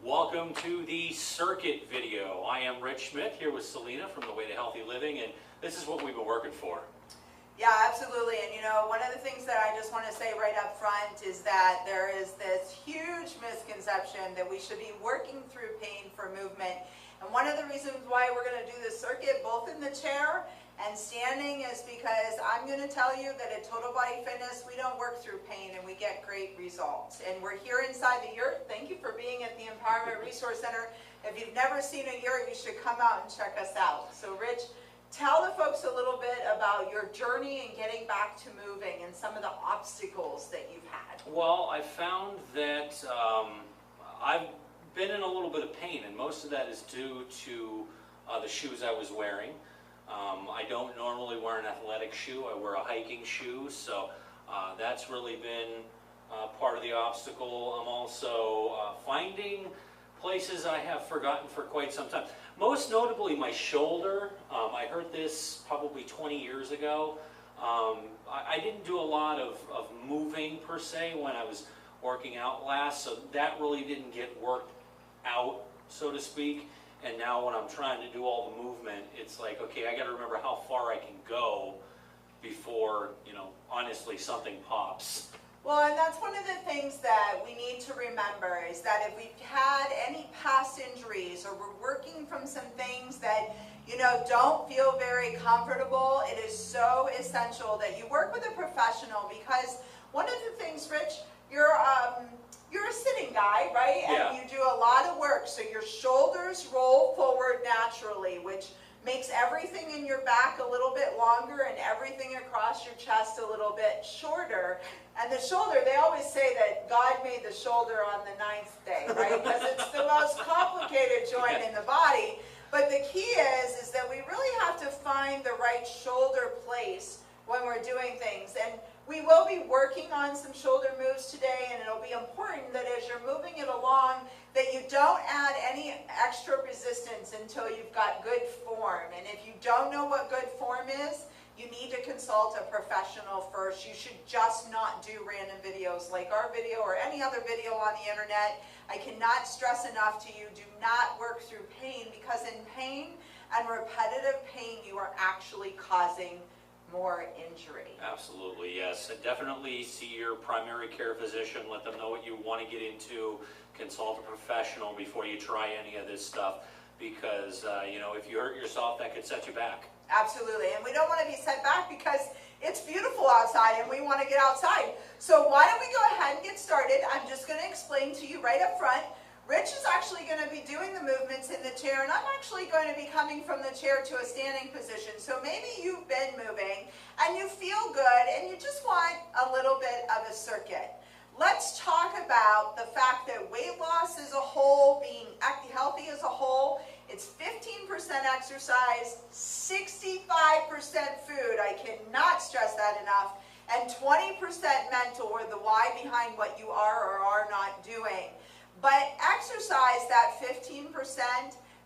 Welcome to the circuit video. I am Rich Schmidt here with Selina from The Way to Healthy Living, and this is what we've been working for. Yeah, absolutely. And you know, one of the things that I just want to say right up front is that there is this huge misconception that we should be working through pain for movement. And one of the reasons why we're going to do this circuit, both in the chair and standing, is because I'm going to tell you that at Total Body Fitness, we don't work through pain and we get great results. And we're here inside the yurt. Thank you for being at the Empowerment Resource Center. If you've never seen a yurt, you should come out and check us out. So Rich, tell the folks a little bit about your journey and getting back to moving and some of the obstacles that you've had. Well, I found that I've been in a little bit of pain, and most of that is due to the shoes I was wearing. I don't normally wear an athletic shoe. I wear a hiking shoe, so that's really been part of the obstacle. I'm also finding places I have forgotten for quite some time. Most notably my shoulder. I heard this probably 20 years ago. I didn't do a lot of moving per se when I was working out last, so that really didn't get worked out, so to speak. And now when I'm trying to do all the movement, it's like, okay, I got to remember how far I can go before, honestly, something pops. Well, and that's one of the things that we need to remember is that if we've had any past injuries or we're working from some things that, don't feel very comfortable, it is so essential that you work with a professional, because one of the things, Rich, you're a sitting guy, right? Yeah. And you do a lot of work, so your shoulders roll forward naturally, which makes everything in your back a little bit longer and everything across your chest a little bit shorter. And the shoulder, they always say that God made the shoulder on the 9th day, right? Because it's the most complicated joint in the body. But the key is that we really have to find the right shoulder place when we're doing things. And we will be working on some shoulder moves today, and it'll be important that as you're moving it along, that you don't add any extra resistance until you've got good form. And if you don't know what good form is, you need to consult a professional first. You should just not do random videos like our video or any other video on the internet. I cannot stress enough to you, do not work through pain, because in pain and repetitive pain, you are actually causing more injury. Absolutely, yes. And definitely see your primary care physician. Let them know what you want to get into. Consult a professional before you try any of this stuff, because if you hurt yourself, that could set you back. Absolutely, and we don't want to be set back because it's beautiful outside and we want to get outside. So why don't we go ahead and get started? I'm just going to explain to you right up front. Rich is actually going to be doing the movements in the chair, and I'm actually going to be coming from the chair to a standing position. So maybe you've been moving and you feel good and you just want a little bit of a circuit. Let's talk about the fact that weight loss as a whole, being healthy as a whole, it's 15% exercise, 65% food, I cannot stress that enough, and 20% mental, or the why behind what you are or are not doing. But exercise, that 15%,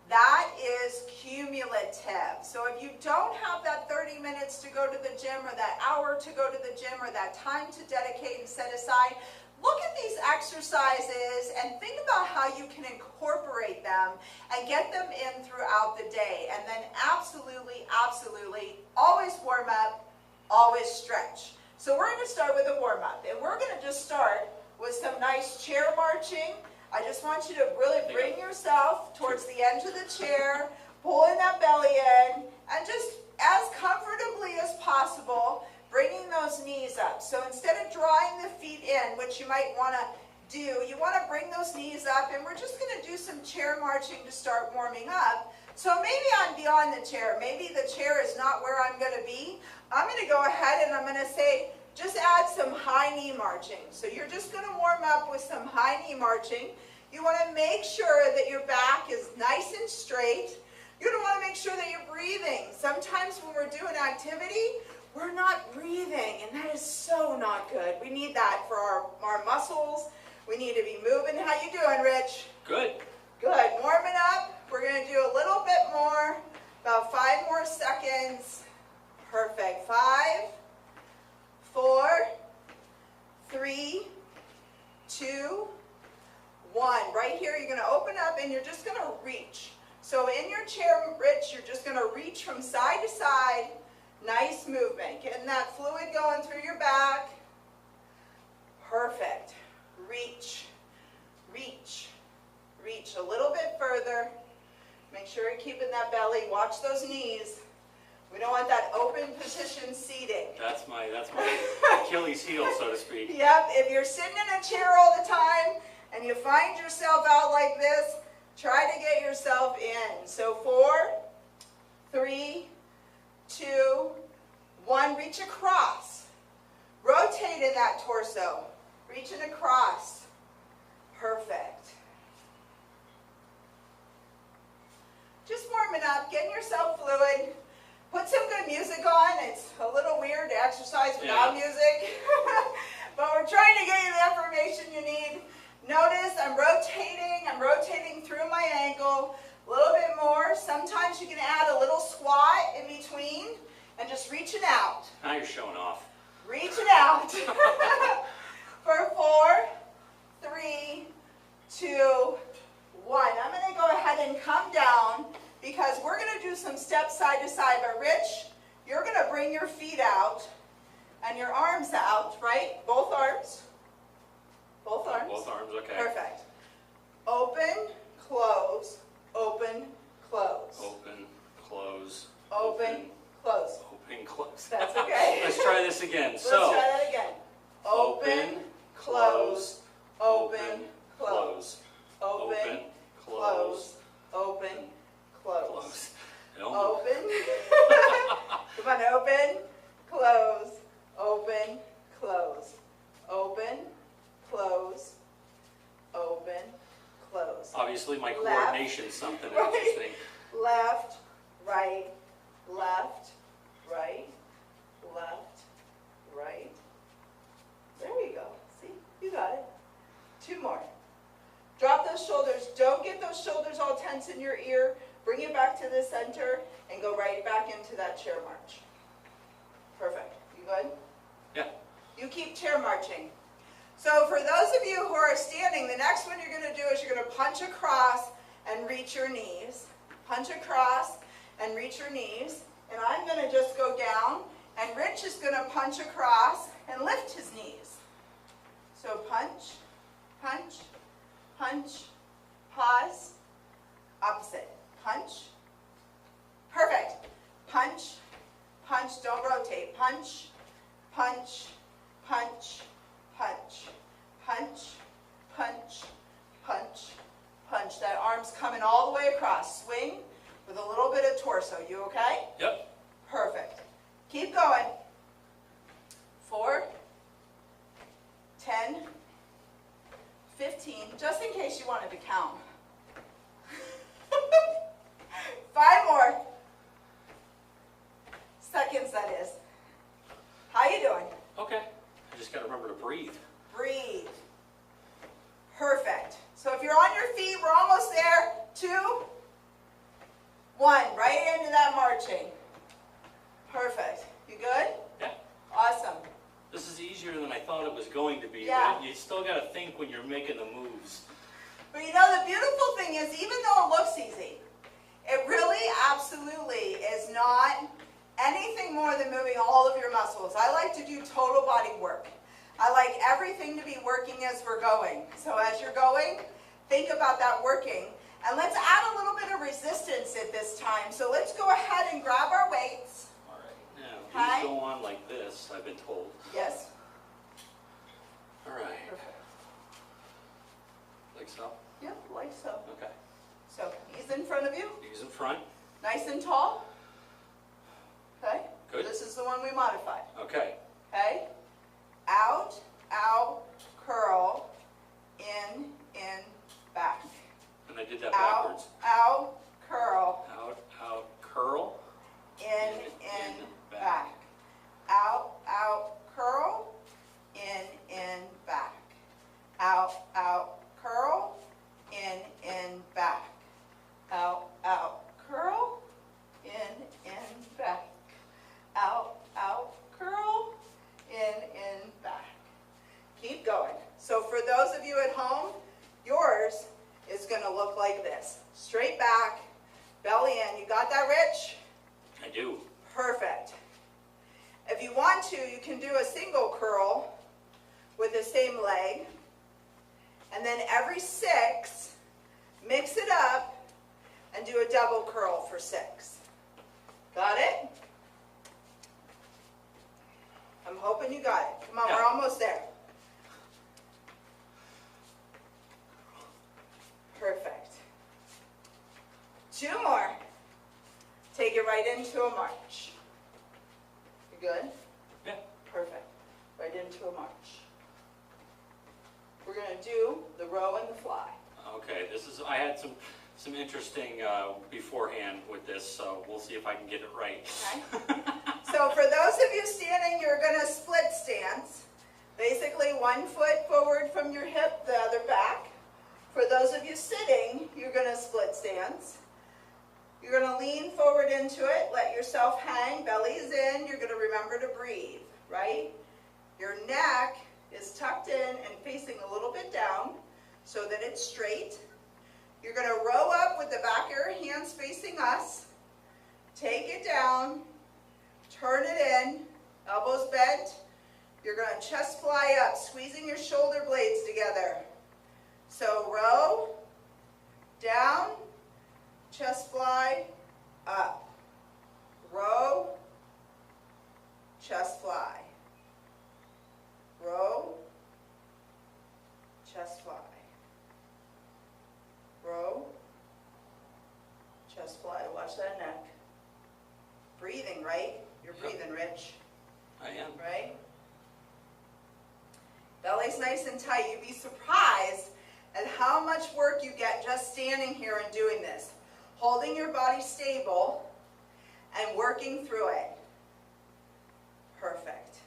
that is cumulative. So if you don't have that 30 minutes to go to the gym, or that hour to go to the gym, or that time to dedicate and set aside, look at these exercises and think about how you can incorporate them and get them in throughout the day. And then absolutely, absolutely, always warm up, always stretch. So we're going to start with a warm up. And we're going to just start with some nice chair marching. I just want you to really bring yourself towards the edge of the chair, pulling that belly in, and just as comfortably as possible, bringing those knees up. So instead of drawing the feet in, which you might want to do, you want to bring those knees up, and we're just going to do some chair marching to start warming up. So maybe I'm beyond the chair. Maybe the chair is not where I'm going to be. I'm going to go ahead and I'm going to say, just add some high knee marching. So you're just going to warm up with some high knee marching. You want to make sure that your back is nice and straight. You're going to want to make sure that you're breathing. Sometimes when we're doing activity, we're not breathing, and that is so not good. We need that for our muscles. We need to be moving. How you doing, Rich? Good. Good. Warming up. We're going to do a little bit more, about 5 more seconds. Perfect. 5, 4, 3, 2, 1. Right here, you're gonna open up and you're just gonna reach. So in your chair, Rich, you're just gonna reach from side to side. Nice movement. Getting that fluid going through your back. Perfect. Reach, reach, reach a little bit further. Make sure you're keeping that belly. Watch those knees. We don't want that open position seating. That's my Achilles heel, so to speak. Yep, if you're sitting in a chair all the time and you find yourself out like this, try to get yourself in. So 4, 3, 2, 1, reach across. Rotate in that torso. Reaching across. Perfect. Just warming up, getting yourself fluid. Put some good music on. It's a little weird to exercise without music. But we're trying to get you the information you need. Notice I'm rotating through my ankle a little bit more. Sometimes you can add a little squat in between and just reaching out. Now you're showing off. Reaching out. For 4, 3, 2, 1. I'm going to go ahead and come down because we're going to do some steps side to side. But Rich, you're going to bring your feet out and your arms out, right? Both arms. Both arms. Both arms, okay. Perfect. Open, close, open, close. Open, close. Open, close. Open, close. That's okay. Let's try this again. Let's try that again. Open, close, open, close. Open, close, open, close. Open. Come on, open, close, open, close. Open, close, open, close. Obviously my Left, coordination's something right, interesting. Left, right, left, right, left, right. There you go. See, you got it. 2 more. Drop those shoulders. Don't get those shoulders all tense in your ear. Bring it back to the center and go right back into that chair march. Perfect. You good? Yeah. You keep chair marching. So for those of you who are standing, the next one you're going to do is you're going to punch across and reach your knees. Punch across and reach your knees. And I'm going to just go down, and Rich is going to punch across and lift his knees. So punch, punch, punch, pause, opposite. Punch. Perfect. Punch, punch, don't rotate. Punch, punch, punch, punch, punch, punch, punch, punch. That arm's coming all the way across. Swing with a little bit of torso. You okay? Yep. Perfect. Keep going. 4, 10, 15, just in case you wanted to count. 5 more. Seconds, that is. How you doing? Okay. I just got to remember to breathe. Breathe. Perfect. So if you're on your feet, we're almost there. 2, 1. Right into that marching. Perfect. You good? Yeah. Awesome. This is easier than I thought it was going to be, Yeah. but you still got to think when you're making the moves. But you know, the beautiful thing is, even though it looks easy, it really absolutely is not anything more than moving all of your muscles. I like to do total body work. I like everything to be working as we're going. So as you're going, think about that working. And let's add a little bit of resistance at this time. So let's go ahead and grab our weights. All right. Now, Okay. these go on like this, I've been told. Yes. All right. Perfect. Like so? Yep, like so. Okay. So knees in front of you, Knees in front. nice and tall. Okay. Good. This is the one we modified. Okay. Okay. Out, out, curl, in, back. And I did that Out, backwards. out, curl, Out, curl. in, back. Out, curl, in, back. Out, curl, in, back. Out, curl, in, back. Out, curl, in, belly in. You got that, Rich? I do. Perfect. If you want to, you can do a single curl with the same leg. And then every 6, mix it up and do a double curl for 6. Got it? I'm hoping you got it. Come on, Yeah. we're almost there. Perfect. 2 more. Take it right into a march. You good? Yeah. Perfect. Right into a march. We're going to do the row and the fly. Okay, I had some interesting beforehand with this, so we'll see if I can get it right. Okay? So for those of you standing, you're going to split stance. Basically 1 foot forward from your hip, the other back. For those of you sitting, you're going to split stance. You're going to lean forward into it, let yourself hang, belly's in. You're going to remember to breathe, right? Your neck is tucked in and facing a little bit down so that it's straight. You're going to row up with the back of your hands facing us. Take it down, turn it in, elbows bent. You're going to chest fly up, squeezing your shoulder blades together. So row, down, chest fly, up. Row, chest fly. Row, chest fly. Row, chest fly. Watch that neck. Breathing, right? You're breathing, Rich, I am. right? Belly's nice and tight. You'd be surprised at how much work you get just standing here and doing this. Holding your body stable and working through it. Perfect.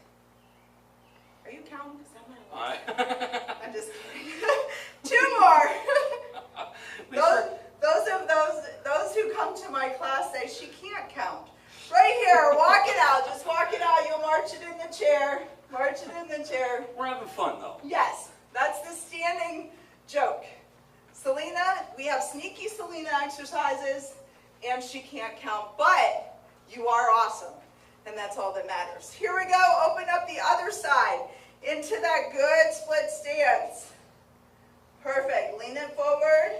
Are you counting? Because I'm just kidding. 2 more. Those who come to my class say she can't count. Right here, walk it out. Just walk it out. You'll march it in the chair. March it in the chair. We're having fun, though. Yes, that's the standing joke. Selena, we have sneaky Selena exercises, and she can't count, but you are awesome, and that's all that matters. Here we go. Open up the other side into that good split stance. Perfect. Lean it forward.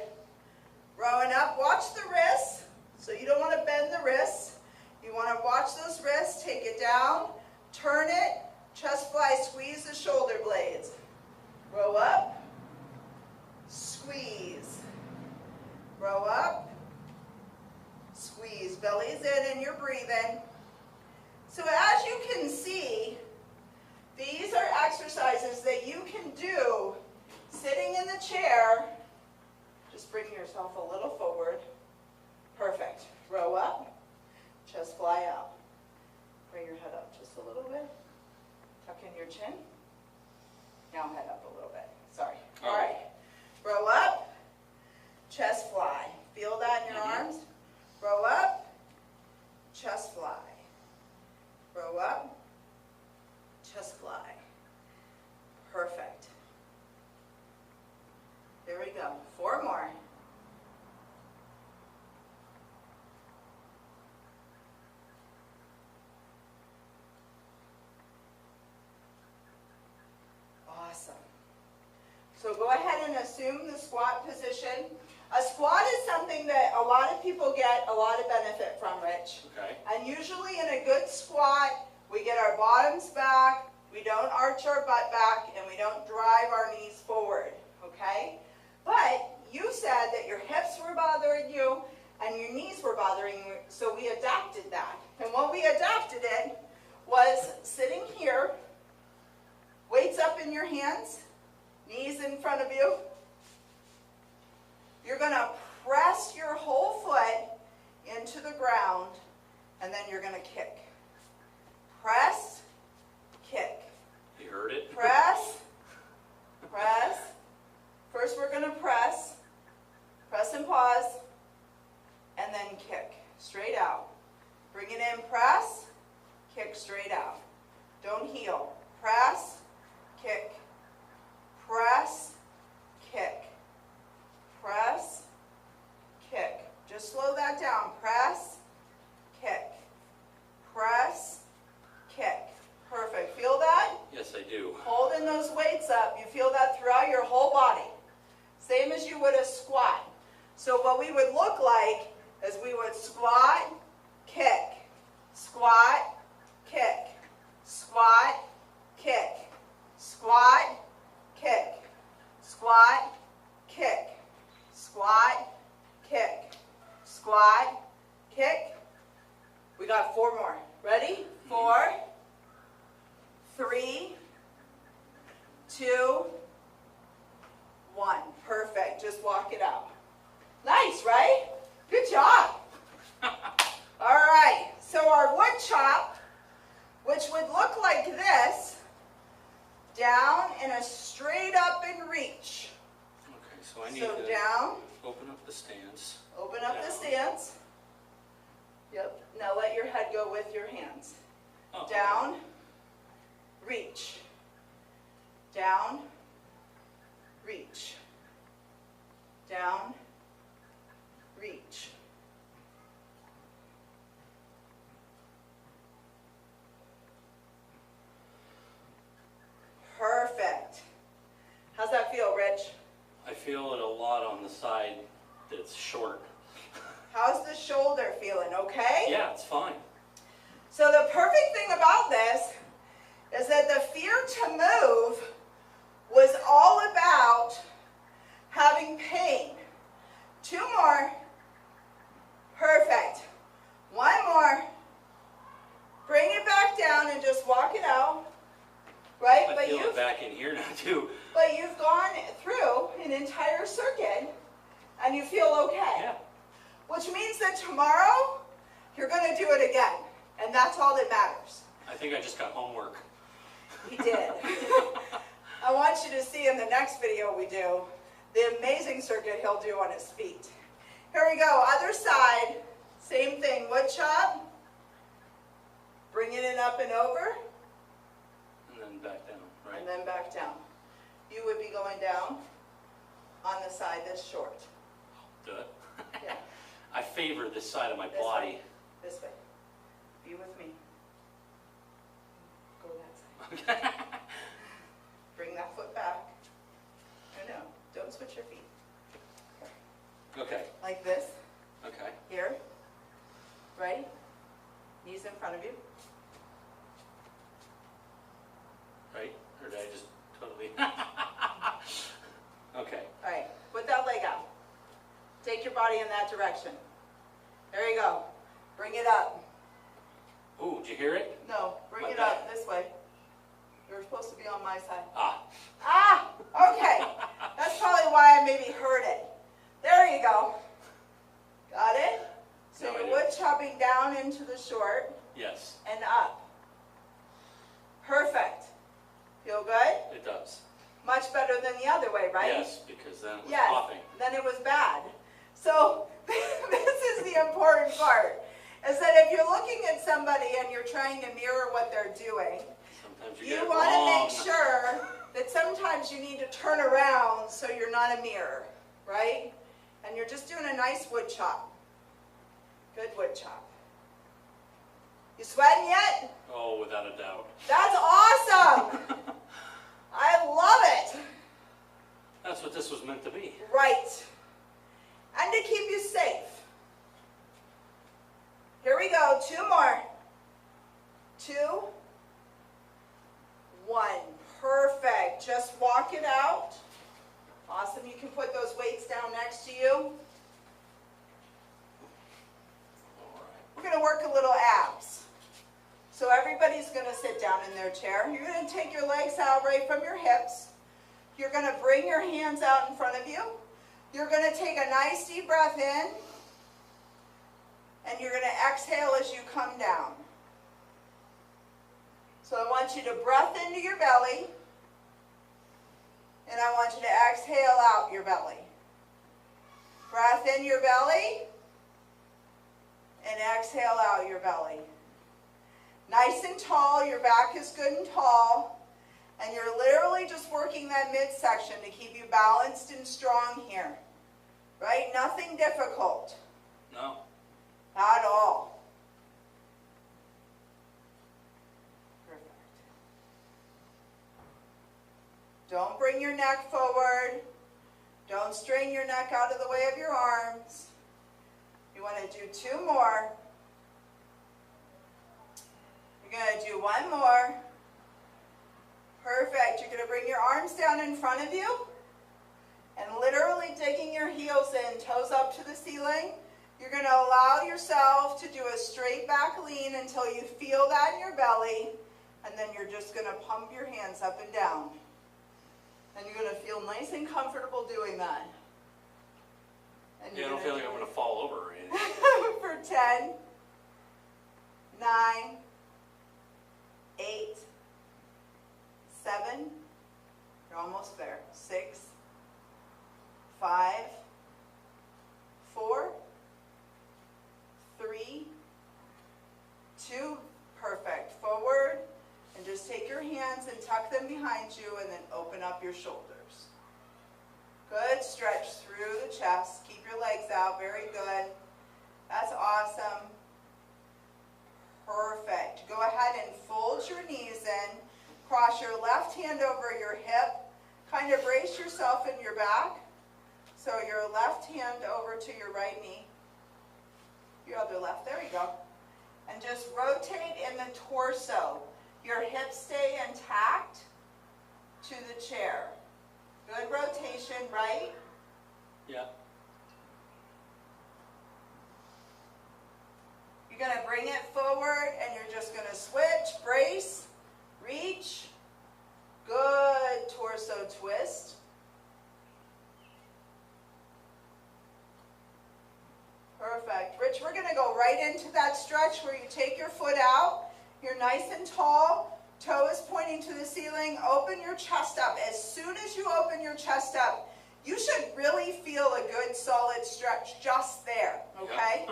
Rowing up. Watch the wrists. So you don't want to bend the wrists. You want to watch those wrists. Take it down. Turn it. Chest fly. Squeeze the shoulder blades. Row up. Squeeze. Row up. Squeeze. Belly's in and you're breathing. So as you can see, these are exercises that you can do sitting in the chair. Just bring yourself a little forward. Perfect. Row up. Chest fly out. Bring your head up just a little bit. Tuck in your chin. Now head up a little bit. Sorry. All right. Row up. Chest fly. Feel that in your arms? Row up. Chest fly. Row up. Chest fly. Perfect. There we go. 4 more. Awesome. So go ahead and assume the squat position. A squat is something that a lot of people get a lot of benefit from, Rich. Okay. And usually in a good squat, we get our bottoms back, we don't arch our butt back, and we don't drive our knees forward, okay? But you said that your hips were bothering you and your knees were bothering you, so we adapted that. And what we adapted it was sitting here, weights up in your hands, knees in front of you. You're going to press your whole foot into the ground, and then you're going to kick. Press, kick. You heard it? Press, press. First we're going to press and pause, and then kick. Straight out. Bring it in, press, kick straight out. Don't heel. Press, kick. Press, kick. Press, kick. Just slow that down. is we would squat, kick, squat, kick, squat, kick, squat, kick, squat, kick, squat, kick, squat, kick. We got 4 more. Ready? 4, 3, 2, 1. Perfect. Just walk it out. Nice, right? Good job. All right. So our wood chop, which would look like this, down and a straight up and reach. Okay, so I need So to down, open up the stance. open up the Down. stance. Yep. Now let your head go with your hands. Oh, Down, reach. Down, reach. Down, reach. Perfect. How's that feel, Rich? I feel it a lot on the side that's short. How's the shoulder feeling, okay? Yeah, it's fine. So the perfect thing about this is that the fear to move was all about having pain. 2 more. Perfect. 1 more. Bring it back down and just walk it out. Right? I feel it back in here now too. But you've gone through an entire circuit and you feel okay. Yeah. Which means that tomorrow you're going to do it again. And that's all that matters. I think I just got homework. He did. I want you to see in the next video we do the amazing circuit he'll do on his feet. Here we go. Other side. Same thing. Wood chop. Bringing it up and over. And then back down, right? And then back down. You would be going down on the side that's short. Do it. Yeah. I favor this side of my This body. way. This way. Be with me. Go that side. Bring that foot back. No, don't switch your feet. Okay. Like this. Okay. Here. Right? Knees in front of you. Right? Or did I just totally... Okay. All right. Put that leg out. Take your body in that direction. There you go. Bring it up. Ooh, did you hear it? No, bring My it back. up this way. You're supposed to be on my side. Ah. Ah! Okay. That's probably why I maybe heard it. There you go. Got it? So No, I you're do. wood chopping down into the short Yes, and up. Perfect. Feel good? it does. Much better than the other way, right? Yes, because then it was Yes. popping. Then it was bad. So this is the important part, is that if you're looking at somebody and you're trying to mirror what they're doing, Sometimes you you get it want to wrong. make sure that sometimes you need to turn around so you're not a mirror, right? And you're just doing a nice wood chop. Good wood chop. You sweating yet? Oh, without a doubt. That's awesome! I love it! That's what this was meant to be. Right. And to keep you safe. Here we go. 2 more. 2, 1. Perfect. Just walk it out. Awesome. You can put those weights down next to you. All right. We're going to work a little abs. So everybody's going to sit down in their chair. You're going to take your legs out right from your hips. You're going to bring your hands out in front of you. You're going to take a nice deep breath in. And you're going to exhale as you come down. So I want you to breath into your belly. And I want you to exhale out your belly. Breath in your belly. And exhale out your belly. Nice and tall, your back is good and tall, and you're literally just working that midsection to keep you balanced and strong here, right? Nothing difficult. No. At all. Perfect. Don't bring your neck forward. Don't strain your neck out of the way of your arms. You want to do 2 more. You're going to do 1 more. Perfect. You're going to bring your arms down in front of you and literally digging your heels in, toes up to the ceiling. You're going to allow yourself to do a straight back lean until you feel that in your belly, and then you're just going to pump your hands up and down. And you're going to feel nice and comfortable doing that. And Yeah, I don't feel like I'm going to fall over or anything. For 10, 9, 8, 7, you're almost there, 6, 5, 4, 3, 2, perfect. Forward, and just take your hands and tuck them behind you and then open up your shoulders. Good stretch through the chest. Keep your legs out, very good. That's awesome. Perfect. Go ahead and fold your knees in. Cross your left hand over your hip. Kind of brace yourself in your back. So your left hand over to your right knee. Your other left, there you go. And just rotate in the torso. Your hips stay intact to the chair. Good rotation, right? Yeah. You're going to bring it forward and you're just going to switch, brace, reach. Good torso twist. Perfect. Rich, we're going to go right into that stretch where you take your foot out. You're nice and tall. Toe is pointing to the ceiling. Open your chest up. As soon as you open your chest up, you should really feel a good solid stretch just there, okay?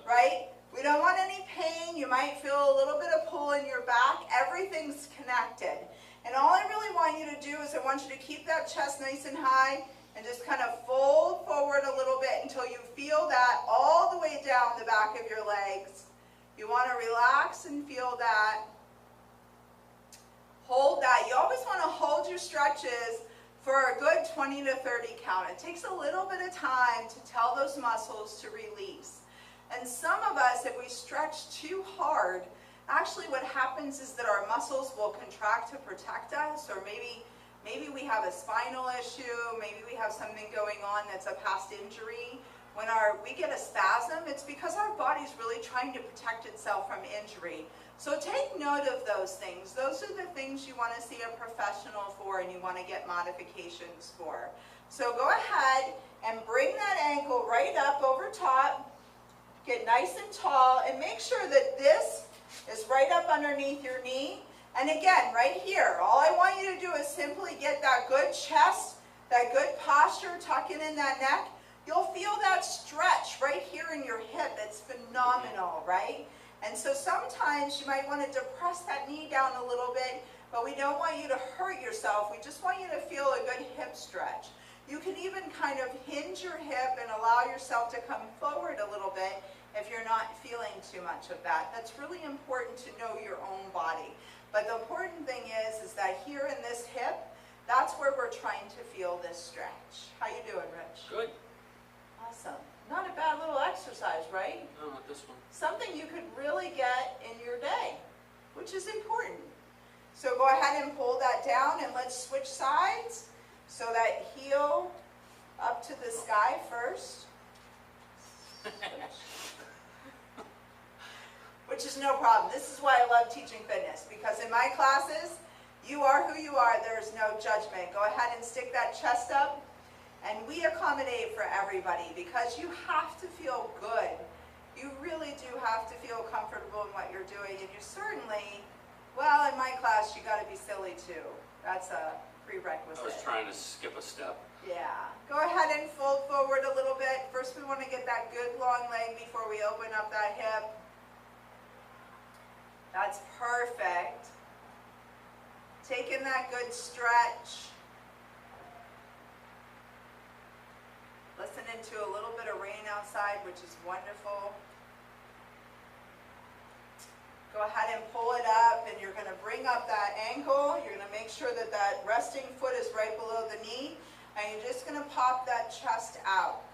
Right? We don't want any pain. You might feel a little bit of pull in your back. Everything's connected. And all I really want you to do is I want you to keep that chest nice and high and just kind of fold forward a little bit until you feel that all the way down the back of your legs. You want to relax and feel that. Hold that. You always want to hold your stretches for a good 20 to 30 count. It takes a little bit of time to tell those muscles to release. And some of us, if we stretch too hard, actually what happens is that our muscles will contract to protect us, or maybe we have a spinal issue, maybe we have something going on that's a past injury. When we get a spasm, it's because our body's really trying to protect itself from injury. So take note of those things. Those are the things you want to see a professional for and you want to get modifications for. So go ahead and bring that ankle right up over top. Get nice and tall and make sure that this is right up underneath your knee. And again, right here, all I want you to do is simply get that good chest, that good posture, tucking in that neck. You'll feel that stretch right here in your hip. It's phenomenal, right? And so sometimes you might want to depress that knee down a little bit, but we don't want you to hurt yourself. We just want you to feel a good hip stretch. You can even kind of hinge your hip and allow yourself to come forward a little bit if you're not feeling too much of that. That's really important to know your own body. But the important thing is that here in this hip, that's where we're trying to feel this stretch. How you doing, Rich? Good. Awesome. Not a bad little exercise, right? No, not this one. Something you could really get in your day, which is important. So go ahead and pull that down and let's switch sides. So that heel up to the sky first. Which is no problem. This is why I love teaching fitness, because in my classes, you are who you are. There's no judgment. Go ahead and stick that chest up. And we accommodate for everybody because you have to feel good. You really do have to feel comfortable in what you're doing. And you certainly, well, in my class, you got to be silly too. That's a prerequisite. I was trying to skip a step. Yeah. Go ahead and fold forward a little bit. First, we want to get that good long leg before we open up that hip. That's perfect. Taking that good stretch. Listening to a little bit of rain outside, which is wonderful. Go ahead and pull it up, and you're going to bring up that ankle. You're going to make sure that that resting foot is right below the knee, and you're just going to pop that chest out.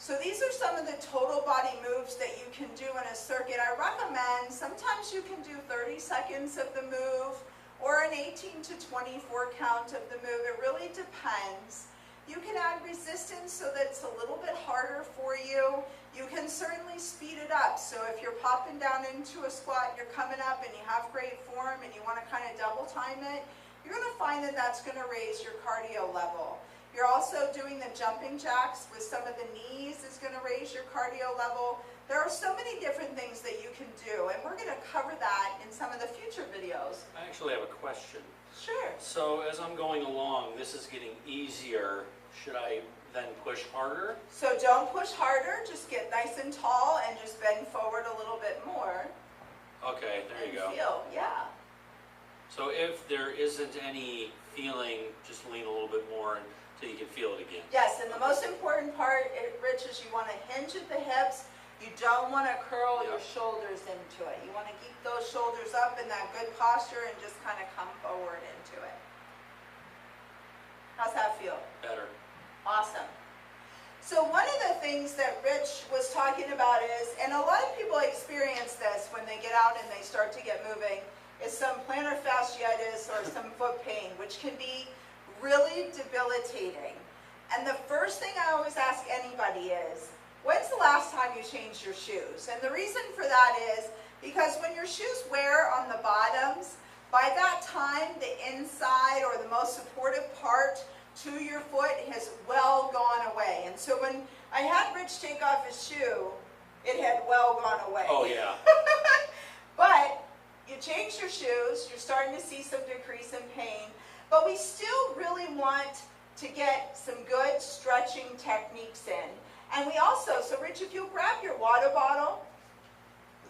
So these are some of the total body moves that you can do in a circuit. I recommend, sometimes you can do 30 seconds of the move or an 18 to 24 count of the move. It really depends. You can add resistance so that it's a little bit harder for you. You can certainly speed it up. So if you're popping down into a squat, you're coming up and you have great form and you want to kind of double time it, you're going to find that that's going to raise your cardio level. You're also doing the jumping jacks with some of the knees is going to raise your cardio level. There are so many different things that you can do, and we're going to cover that in some of the future videos. I actually have a question. Sure. So as I'm going along, this is getting easier. Should I then push harder? So don't push harder, just get nice and tall and just bend forward a little bit more. Okay, there you go. Feel, yeah. So if there isn't any feeling, just lean a little bit more until you can feel it again. Yes, and the most important part, Rich, is you want to hinge at the hips. You don't want to curl your shoulders into it. You want to keep those shoulders up in that good posture and just kind of come forward into it. How's that feel? Better. Awesome. So one of the things that Rich was talking about is, and a lot of people experience this when they get out and they start to get moving, is some plantar fasciitis or some foot pain, which can be really debilitating. And the first thing I always ask anybody is, when's the last time you changed your shoes? And the reason for that is because when your shoes wear on the bottoms, by that time the inside or the most supportive part to your foot has well gone away. And so when I had Rich take off his shoe, it had well gone away. Oh yeah. But you change your shoes, you're starting to see some decrease in pain, but we still really want to get some good stretching techniques in. And we also, so Rich, if you'll grab your water bottle.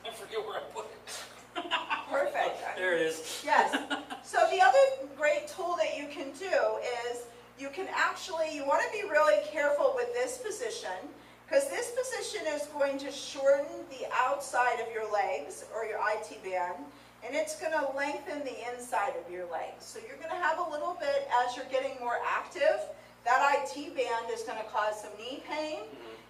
I forget where I put it. Perfect. There it is. Yes. So the other great tool that you can do is you can actually, you want to be really careful with this position, because this position is going to shorten the outside of your legs or your IT band, and it's going to lengthen the inside of your legs. So you're going to have a little bit, as you're getting more active, that IT band is going to cause some knee pain,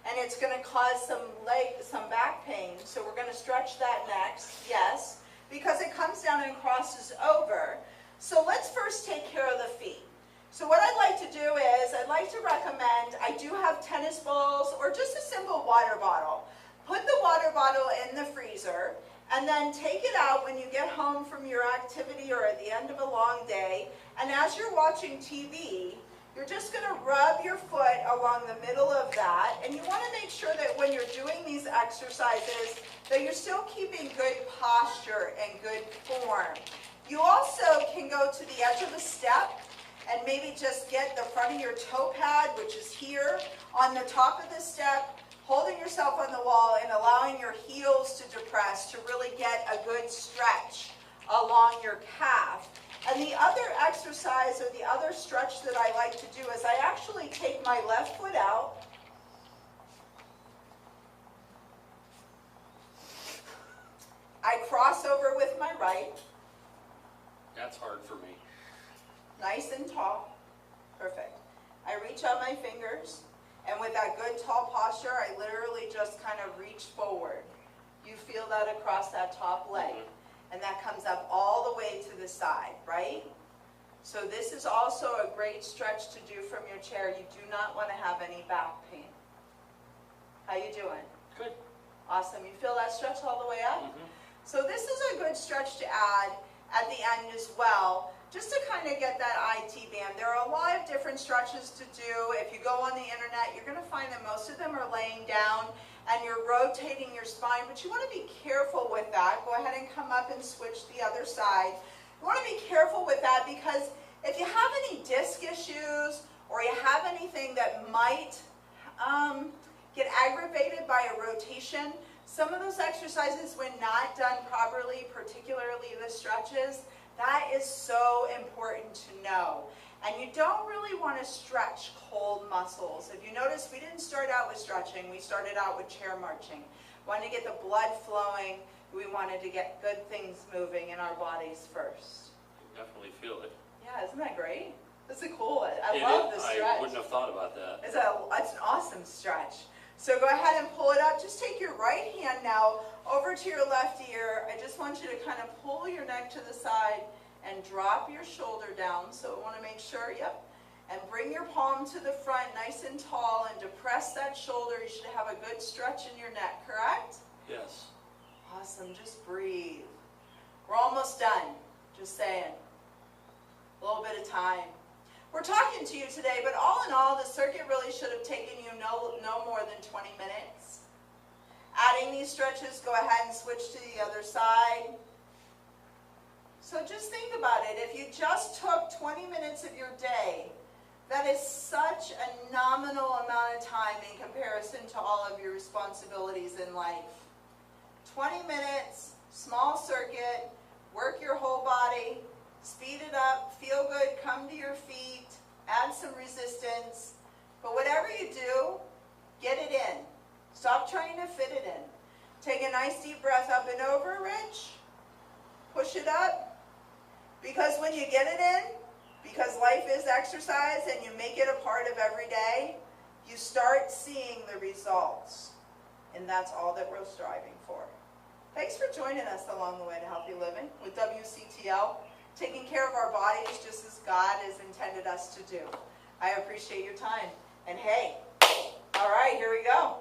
and it's going to cause some back pain. So we're going to stretch that next, yes, because it comes down and crosses over. So let's first take care of the feet. So what I'd like to do is, I'd like to recommend, I do have tennis balls or just a simple water bottle. Put the water bottle in the freezer, and then take it out when you get home from your activity or at the end of a long day. And as you're watching TV, you're just going to rub your foot along the middle of that. And you want to make sure that when you're doing these exercises, that you're still keeping good posture and good form. You also can go to the edge of a step and maybe just get the front of your toe pad, which is here, on the top of the step, holding yourself on the wall and allowing your heels to depress to really get a good stretch along your calf. And the other exercise or the other stretch that I like to do is I actually take my left foot out. I cross over with my right. That's hard for me. Nice and tall. Perfect. I reach out my fingers, and with that good tall posture, I literally just kind of reach forward. You feel that across that top leg. And that comes up all the way to the side, right? So this is also a great stretch to do from your chair. You do not want to have any back pain. How you doing? Good. Awesome. You feel that stretch all the way up? So this is a good stretch to add at the end as well, just to kind of get that IT band. There are a lot of different stretches to do. If you go on the internet, you're going to find that most of them are laying down and you're rotating your spine, but you want to be careful with that. Go ahead and come up and switch the other side. You want to be careful with that because if you have any disc issues or you have anything that might get aggravated by a rotation, some of those exercises, when not done properly, particularly the stretches, that is so important to know. And you don't really want to stretch cold muscles. If you notice, we didn't start out with stretching. We started out with chair marching. We wanted to get the blood flowing. We wanted to get good things moving in our bodies first. I definitely feel it. Yeah, isn't that great? That's a cool one. I love the stretch. I wouldn't have thought about that. It's an awesome stretch. So go ahead and pull it up. Just take your right hand now over to your left ear. I just want you to kind of pull your neck to the side and drop your shoulder down. So I want to make sure, yep. And bring your palm to the front nice and tall and depress that shoulder. You should have a good stretch in your neck, correct? Yes. Awesome, just breathe. We're almost done, just saying. A little bit of time. We're talking to you today, but all in all, the circuit really should have taken you no more than 20 minutes. Adding these stretches, go ahead and switch to the other side. So just think about it. If you just took 20 minutes of your day, that is such a nominal amount of time in comparison to all of your responsibilities in life. 20 minutes, small circuit, work your whole body, speed it up, feel good, come to your feet, add some resistance. But whatever you do, get it in. Stop trying to fit it in. Take a nice deep breath up and over, Rich. Push it up. Because when you get it in, because life is exercise and you make it a part of every day, you start seeing the results. And that's all that we're striving for. Thanks for joining us along the way to Healthy Living with WCTL, taking care of our bodies just as God has intended us to do. I appreciate your time. And hey, all right, here we go.